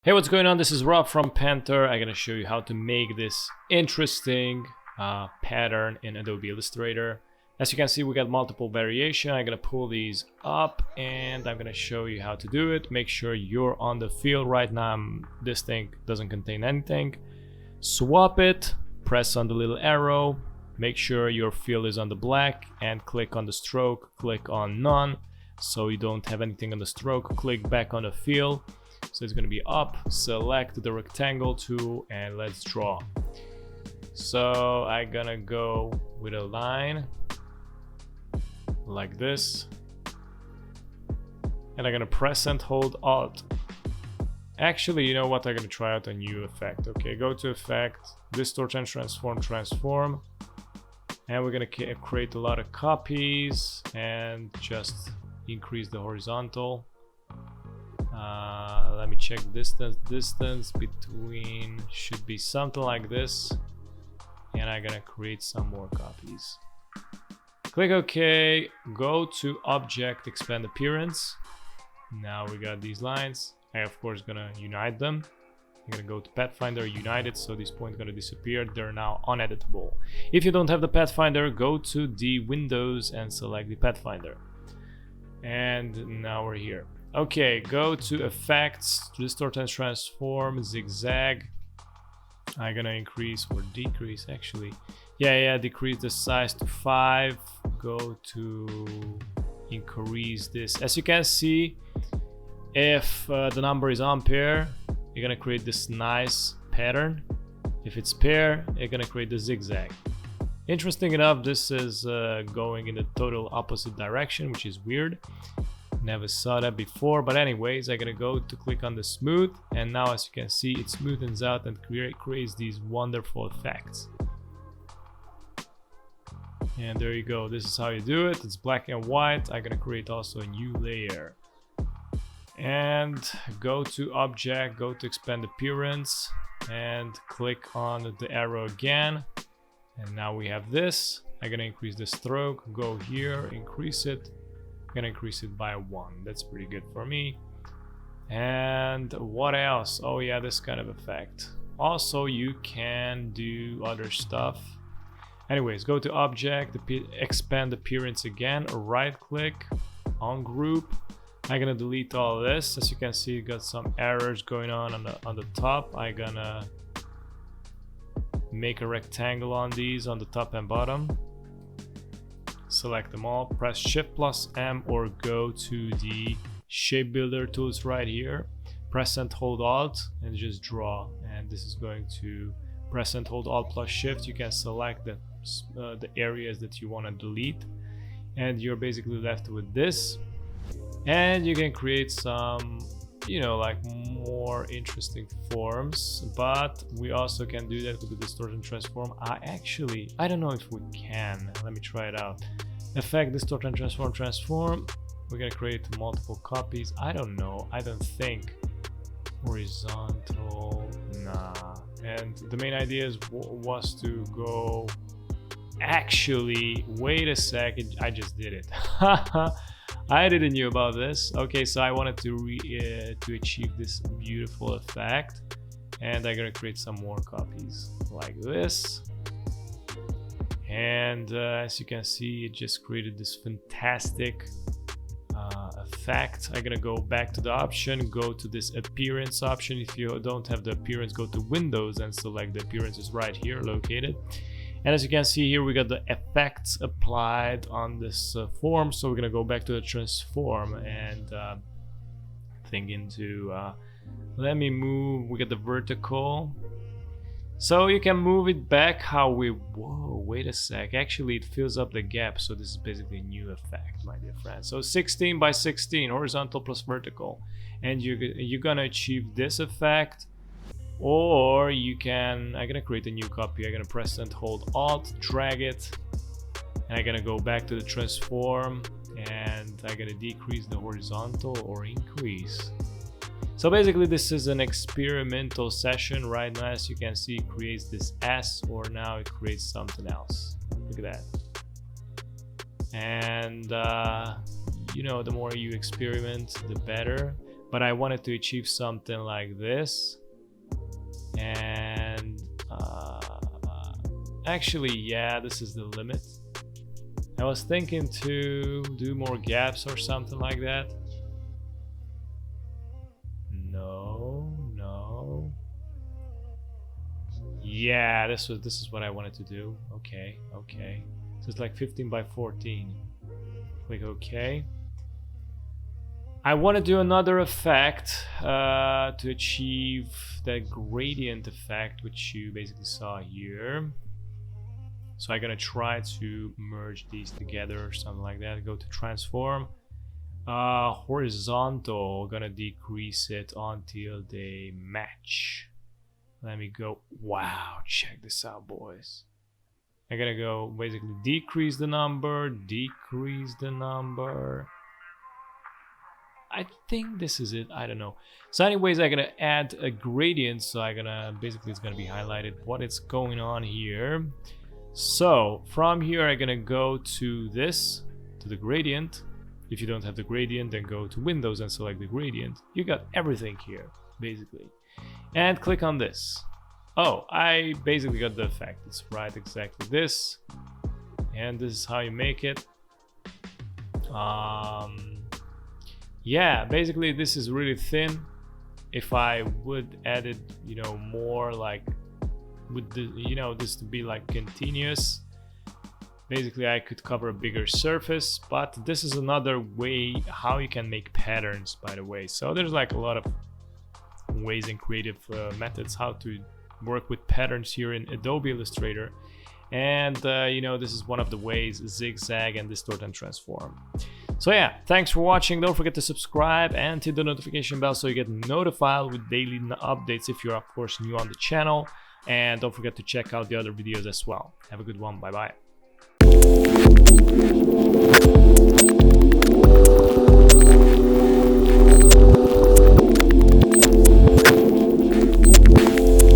Hey, what's going on? This is Rob from Panther. I'm gonna show you how to make this interesting pattern in Adobe Illustrator. As you can see, we got multiple variation. I'm gonna pull these up and I'm gonna show you how to do it. Make sure you're on the field right now. This thing doesn't contain anything. Swap it, press on the little arrow, make sure your field is on the black and click on the stroke, click on none. So you don't have anything on the stroke, click back on the field. So it's going to be up, select the rectangle tool and let's draw. So I'm gonna go with a line like this and I'm gonna press and hold Alt. Actually, you know what, I'm gonna try out a new effect. Okay, go to Effect, Distortion Transform, and we're gonna create a lot of copies and just increase the horizontal. Let me check distance between should be something like this, and I'm gonna create some more copies. Click OK, go to Object, Expand Appearance. Now we got these lines. I of course gonna unite them. I'm gonna go to Pathfinder, unite it, so these points gonna disappear. They're now uneditable. If you don't have the Pathfinder, go to the Windows and select the Pathfinder. And now we're here. Okay, go to Effects, Distortion Transform, Zigzag. I'm gonna increase or decrease actually. Yeah, decrease the size to 5. Go to increase this. As you can see, if the number is unpair, you're gonna create this nice pattern. If it's pair, you're gonna create the zigzag. Interesting enough, this is going in the total opposite direction, which is weird. Never saw that before, but anyways, I'm gonna go to click on the smooth, and now as you can see, it smoothens out and creates these wonderful effects. And there you go, this is how you do it. It's black and white. I'm gonna create also a new layer. And go to Object, go to Expand Appearance, and click on the arrow again. And now we have this. I'm gonna increase the stroke, go here, increase it. I'm gonna increase it by 1. That's pretty good for me. And what else? Oh yeah, this kind of effect. Also, you can do other stuff. Anyways, go to Object, Expand Appearance again, right click on Group. I'm gonna delete all this. As you can see, you got some errors going on the top. I'm gonna make a rectangle on these on the top and bottom. Select them all, press Shift plus M or go to the shape builder tools right here. Press and hold Alt and just draw. And this is going to press and hold Alt plus Shift. You can select the areas that you want to delete. And you're basically left with this. And you can create some, like more interesting forms, but we also can do that with the Distortion Transform. I don't know if we can. Let me try it out. Effect, Distortion Transform. We're gonna create multiple copies. I don't know. I don't think horizontal. Nah. And the main idea was to go. Actually, wait a second. I just did it. I didn't know about this. Okay, so I wanted to achieve this beautiful effect, and I'm gonna create some more copies like this. And as you can see, it just created this fantastic effect. I'm gonna go back to the option, go to this appearance option. If you don't have the appearance, go to Windows and select the appearances right here located. And as you can see here, we got the effects applied on this form. So we're gonna go back to the transform and let me move. We got the vertical. So you can move it back how whoa, wait a sec. Actually, it fills up the gap. So this is basically a new effect, my dear friends. So 16 by 16, horizontal plus vertical. And you're gonna achieve this effect. Or I'm gonna create a new copy. I'm gonna press and hold Alt, drag it, and I'm gonna go back to the transform, and I'm gonna decrease the horizontal or increase. So basically, this is an experimental session right now. As you can see, it creates this S, or now it creates something else. Look at that. And the more you experiment, the better. but I wanted to achieve something like this. And actually, yeah, this is the limit. I was thinking to do more gaps or something like that. No. Yeah, this is what I wanted to do. Okay. So it's like 15 by 14. Click OK. I want to do another effect to achieve that gradient effect, which you basically saw here. So I'm gonna try to merge these together or something like that. Go to transform. Horizontal, gonna decrease it until they match. Let me go. Wow, check this out, boys. I'm gonna go basically decrease the number, decrease the number. I think this is it. I don't know. So anyways, I'm gonna add a gradient. So I'm gonna basically, it's gonna be highlighted what is going on here. So from here, I'm gonna go to this, to the gradient. If you don't have the gradient, then go to Windows and select the gradient. You got everything here, basically. And click on this. Oh, I basically got the effect. It's right exactly this. And this is how you make it. Yeah, basically this is really thin. If I would add it, you know, more like with the, you know, this to be like continuous, basically I could cover a bigger surface. But this is another way how you can make patterns, by the way. So there's like a lot of ways and creative methods how to work with patterns here in Adobe Illustrator. And you know, this is one of the ways: zigzag and distort and transform. So yeah, thanks for watching. Don't forget to subscribe and hit the notification bell so you get notified with daily updates if you're of course new on the channel. And don't forget to check out the other videos as well. Have a good one. Bye bye.